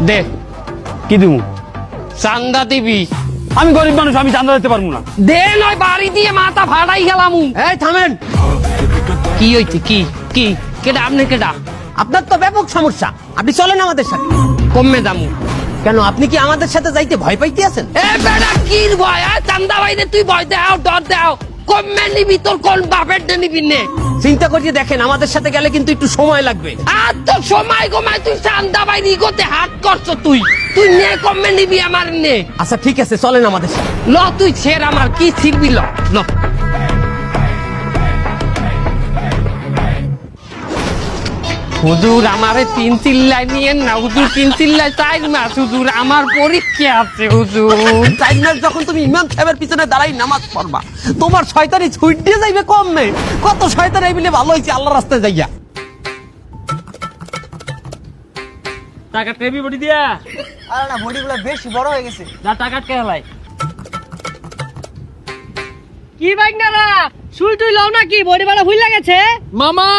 দে কি দিমু? চান্দা দিবি? আমি গরিব মানুষ, আমি চাঁদা দিতে পারবো না। দে নয় বাড়ি দিয়ে মাথা ফাড়াই গেলাম। এই থামেন। কি হইছে? কি কি কেডা? আপনি কেডা? আপনার তো ব্যাপক সমস্যা, আপনি চলেন আমাদের সাথে। কমে দামু। কেন, আপনি কি আমাদের সাথে যাইতে ভয় পাইতে আছেন? এ বেড়া কি ভয়? চান্দা বাইরে তুই ভয় দাও, ডর দাও। কমে নিবি? তোর কোন বাপের নিবি নে? চিন্তা করিয়ে দেখেন, আমাদের সাথে গেলে কিন্তু একটু সময় লাগবে। আর তো সময় কমায় তুই চান্দা বাইরে গোতে হাট করছো। তুই তুই নে, কমে নিবি আমার নে। আচ্ছা ঠিক আছে, চলেন আমাদের সাথে। ল তুই ছেড়, আমার কি ছিড়বি? ল ল। হুজুর আমারে 3 চিল্লাই নিয়েন না হুজুর, 3 চিল্লাই 4 মাস হুজুর, আমার পরীক্ষা আছে হুজুর। 4 মাস যখন তুমি ইমাম সাহেবের পিছনে দাঁড়াই নামাজ পড়বা, তোমার শয়তানি ছুট দিয়ে যাইবে কম নেই। কত শয়তান এই বলে ভালো হয়েছে আল্লাহ রাস্তায় যাইয়া। টাকা টেবি বডি দিয়া। আরে না, বডিগুলো বেশি বড় হয়ে গেছে। যা টাকা কে হলাই। কি বাইকনারা সুই টুই লাও নাকি? বডি বাড়া ভুল লাগেছে মামা।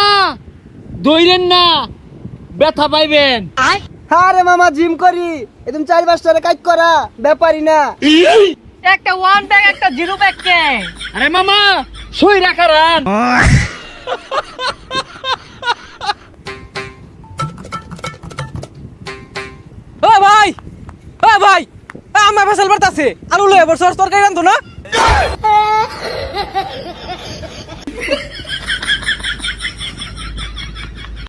দইরেন না, ব্যথা পাইবেন। আরে মামা, জিম করি, একদম 4-5 টাকা কাজ করা ব্যাপারই না। একটা 1 ব্যাগ একটা 0 ব্যাগ কে? আরে মামা সুই রাখারান। ও ভাই, ও ভাই, আমার ফসল বাড়তাছে, আলু লয়ে বসে তরকারি রান্ধো না।